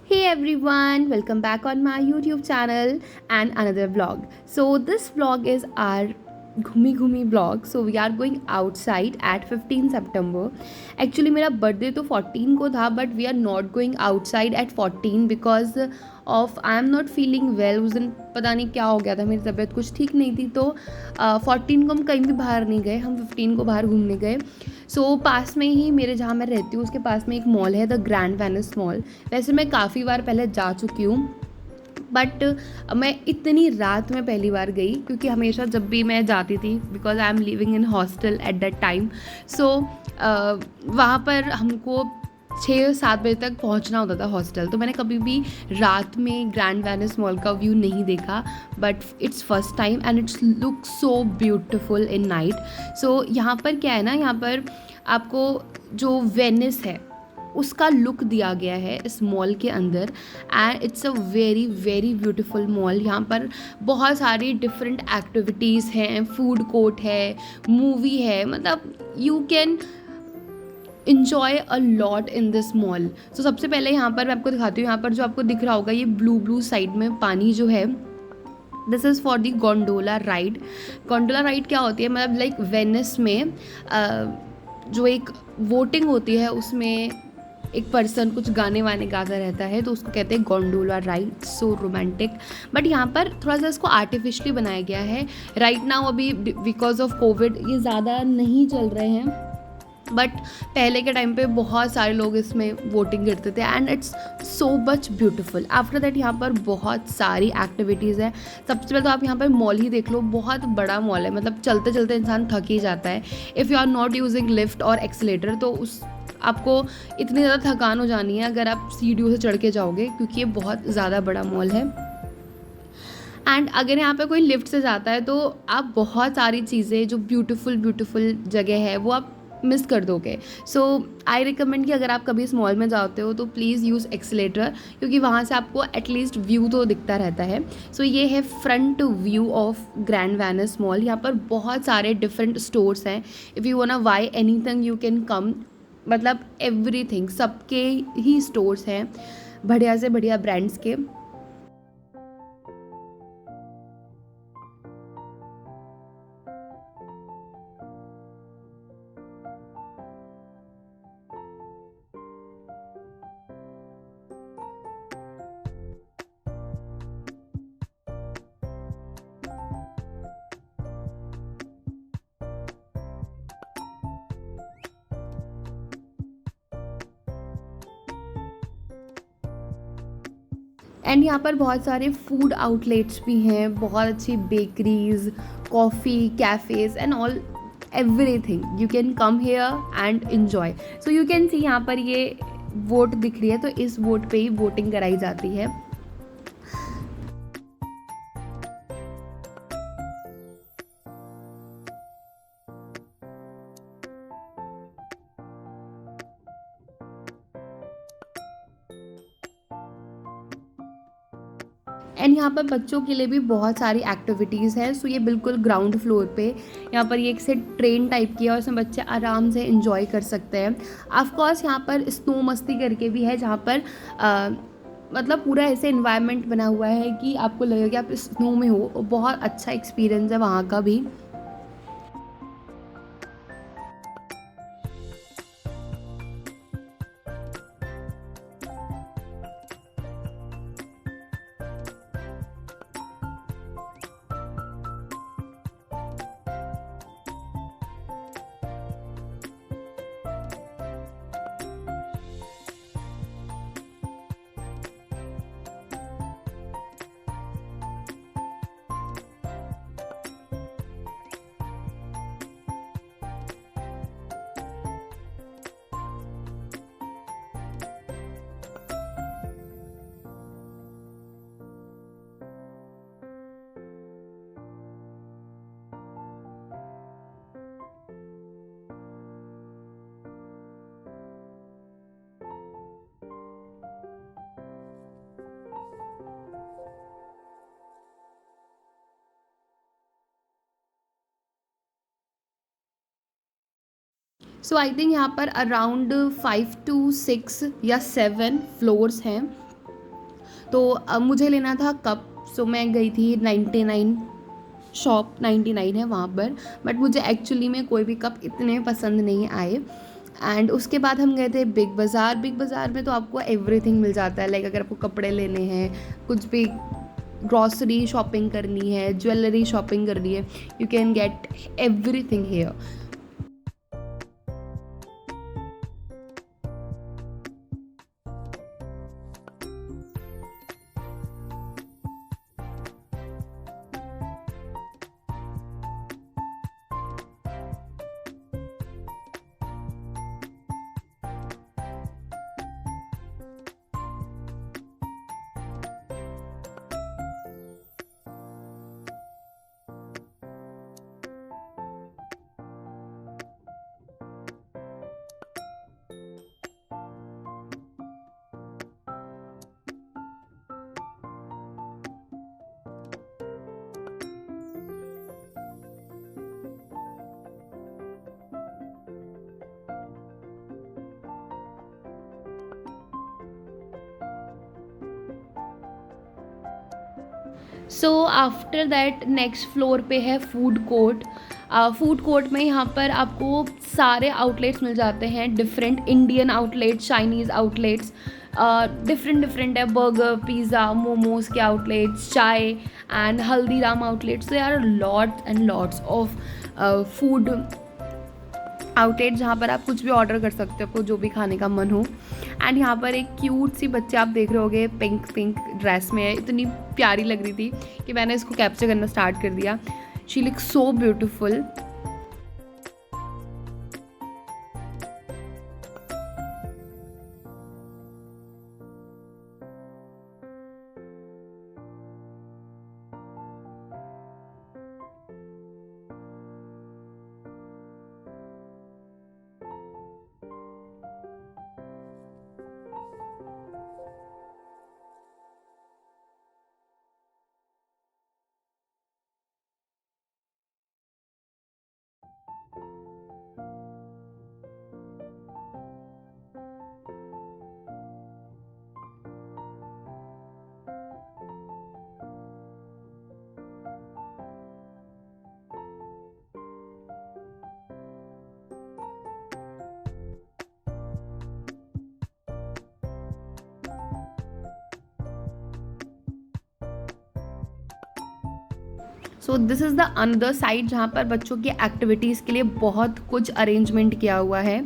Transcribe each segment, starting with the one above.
Hey everyone, welcome back on my YouTube channel and another vlog. So this vlog is our घूमी घूमी vlog. So we are going outside at 15 September. Actually मेरा birthday तो 14 को था, but we are not going outside at 14 because of I am not feeling well. उस दिन पता नहीं क्या हो गया था, मेरी तबीयत कुछ ठीक नहीं थी, तो 14 को हम कहीं भी बाहर नहीं गए, हम 15 को बाहर घूमने गए. सो पास में ही मेरे जहाँ मैं रहती हूँ उसके पास में एक मॉल है, द ग्रैंड वेनिस मॉल. वैसे मैं काफ़ी बार पहले जा चुकी हूँ, बट मैं इतनी रात में पहली बार गई क्योंकि हमेशा जब भी मैं जाती थी, because I am living in hostel at that time. So वहाँ पर हमको 6-7 बजे तक पहुँचना होता था हॉस्टल, तो मैंने कभी भी रात में ग्रैंड वेनिस मॉल का व्यू नहीं देखा. But it's first time and it's look so beautiful in night. So यहाँ पर क्या है ना, यहाँ पर आपको जो वेनिस है उसका लुक दिया गया है इस मॉल के अंदर, and it's a very very beautiful mall. यहाँ पर बहुत सारी डिफरेंट एक्टिविटीज़ हैं, फूड कोर्ट है, मूवी है, मतलब you can enjoy a lot in this mall. So सबसे पहले यहाँ पर मैं आपको दिखाती हूँ. यहाँ पर जो आपको दिख रहा होगा, ये ब्लू ब्लू साइड में पानी जो है, this is for the gondola ride. Gondola ride क्या होती है, मतलब लाइक वेनिस में जो एक वोटिंग होती है उसमें एक पर्सन कुछ गाने वाने गाता रहता है, तो उसको कहते हैं gondola ride. So romantic. But यहाँ पर थोड़ा सा इसको आर्टिफिशियली बनाया गया है. राइट नाउ अभी बिकॉज ऑफ कोविड ये ज़्यादा नहीं चल रहे हैं, बट पहले के टाइम पे बहुत सारे लोग इसमें वोटिंग करते थे and it's so much beautiful. After that यहाँ पर बहुत सारी एक्टिविटीज़ है. सबसे पहले तो आप यहाँ पर मॉल ही देख लो, बहुत बड़ा मॉल है, मतलब चलते चलते इंसान थक ही जाता है. If you are not using lift और एक्सीलेटर तो उस आपको इतनी ज़्यादा थकान हो जानी है अगर आप सीढ़ियों से चढ़ के जाओगे, क्योंकि ये बहुत ज़्यादा बड़ा मॉल है. एंड अगर यहाँ पे कोई लिफ्ट से जाता है तो आप बहुत सारी चीज़ें जो ब्यूटीफुल ब्यूटीफुल जगह है वो आप मिस कर दोगे. सो आई रिकमेंड कि अगर आप कभी इस मॉल में जाते हो तो प्लीज़ यूज़ एक्सीलेटर, क्योंकि वहाँ से आपको एटलीस्ट व्यू तो दिखता रहता है. सो ये है front view of grand Venice mall. यहाँ पर बहुत सारे डिफरेंट स्टोर्स हैं. If you want bye anything you can come, मतलब एवरीथिंग, सबके ही स्टोर्स हैं बढ़िया से बढ़िया ब्रांड्स के. एंड यहाँ पर बहुत सारे फूड आउटलेट्स भी हैं, बहुत अच्छी bakeries, coffee cafes and all, everything. You can come here and enjoy. So you can see यहाँ पर ये वोट दिख रही है, तो इस वोट पे ही वोटिंग कराई जाती है. एंड यहाँ पर बच्चों के लिए भी बहुत सारी एक्टिविटीज़ हैं. सो ये बिल्कुल ग्राउंड फ्लोर पे यहाँ पर ये एक से ट्रेन टाइप की है और इसमें बच्चे आराम से इंजॉय कर सकते हैं. ऑफकोर्स यहाँ पर स्नो मस्ती करके भी है, जहाँ पर मतलब पूरा ऐसे इन्वायरमेंट बना हुआ है कि आपको लगेगा कि आप स्नो में हो. बहुत अच्छा एक्सपीरियंस है वहाँ का भी. सो आई थिंक यहाँ पर अराउंड 5 to 6 या 7 फ्लोर्स हैं. तो मुझे लेना था कप। सो मैं गई थी 99 शॉप, 99 है वहाँ पर, बट मुझे एक्चुअली में कोई भी कप इतने पसंद नहीं आए। एंड उसके बाद हम गए थे बिग बाज़ार। बिग बाज़ार में तो आपको एवरीथिंग मिल जाता है, लाइक अगर आपको कपड़े लेने हैं, कुछ भी ग्रॉसरी शॉपिंग करनी है, ज्वेलरी शॉपिंग करनी है, you can get everything here. So after that next floor पे है फूड कोर्ट। फूड कोर्ट में यहाँ पर आपको सारे आउटलेट्स मिल जाते हैं, different Indian outlets, Chinese outlets, different different है, बर्गर, पिज़्ज़ा, मोमोज़ के आउटलेट्स, चाय and Haldiram outlets. There are lots and lots of food outlet जहाँ पर आप कुछ भी ऑर्डर कर सकते हो, आपको जो भी खाने का मन हो। एंड यहाँ पर एक क्यूट सी बच्चे आप देख रहे होगे, पिंक पिंक ड्रेस में है, इतनी प्यारी लग रही थी कि मैंने इसको कैप्चर करना स्टार्ट कर दिया। She looks so beautiful. So this is the another side जहाँ पर बच्चों की एक्टिविटीज़ के लिए बहुत कुछ अरेंजमेंट किया हुआ है,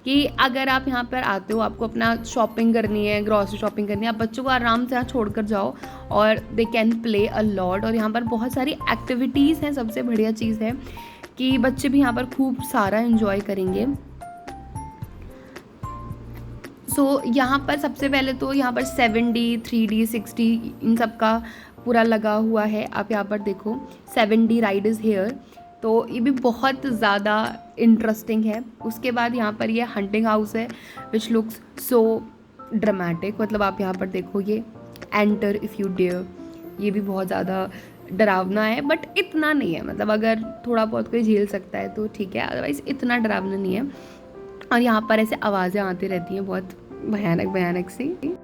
कि अगर आप यहाँ पर आते हो, आपको अपना शॉपिंग करनी है, ग्रॉसरी शॉपिंग करनी है, आप बच्चों को आराम से यहाँ छोड़ कर जाओ और they can play a lot. और यहाँ पर बहुत सारी एक्टिविटीज़ हैं। सबसे बढ़िया चीज़ है कि बच्चे भी यहाँ पर खूब सारा इन्जॉय करेंगे। यहाँ पर सबसे पहले तो यहाँ पर 7D, 3D, 6D इन सब का पूरा लगा हुआ है। आप यहाँ पर देखो, 7D राइड इज़ हेयर, तो ये भी बहुत ज़्यादा इंटरेस्टिंग है। उसके बाद यहाँ पर ये हंटिंग हाउस है, विच लुक्स सो ड्रामेटिक। मतलब आप यहाँ पर देखो, ये एंटर इफ़ यू डेयर, ये भी बहुत ज़्यादा डरावना है, बट इतना नहीं है। मतलब अगर थोड़ा बहुत कोई झेल सकता है तो ठीक है, अदरवाइज़ इतना डरावना नहीं है। और यहाँ पर ऐसे आवाज़ें आती रहती हैं बहुत भयानक भयानक सी।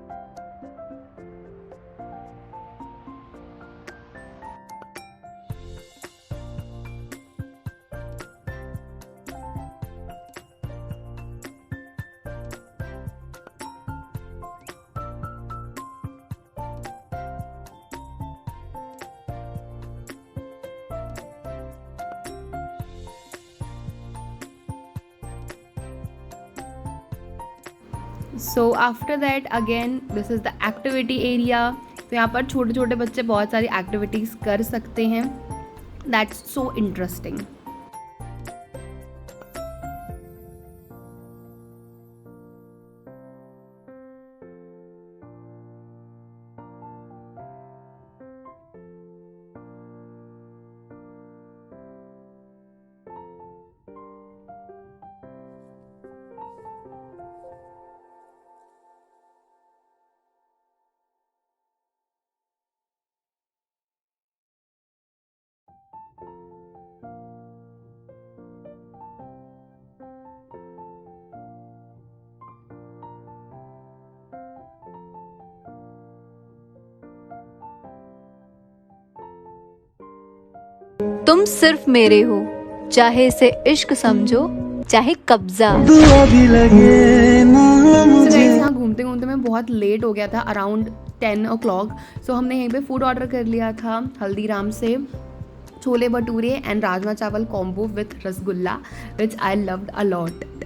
So after that again this is the activity area. तो यहाँ पर छोटे छोटे बच्चे बहुत सारी एक्टिविटीज़ कर सकते हैं। That's so interesting. तुम सिर्फ मेरे हो, चाहे इसे इश्क समझो चाहे कब्जा। So guys, यहाँ घूमते घूमते मैं बहुत लेट हो गया था, अराउंड 10 o'clock। सो हमने यहीं पे फूड ऑर्डर कर लिया था हल्दीराम से, छोले भटूरे एंड राजमा चावल combo with rasgulla, which I loved a lot.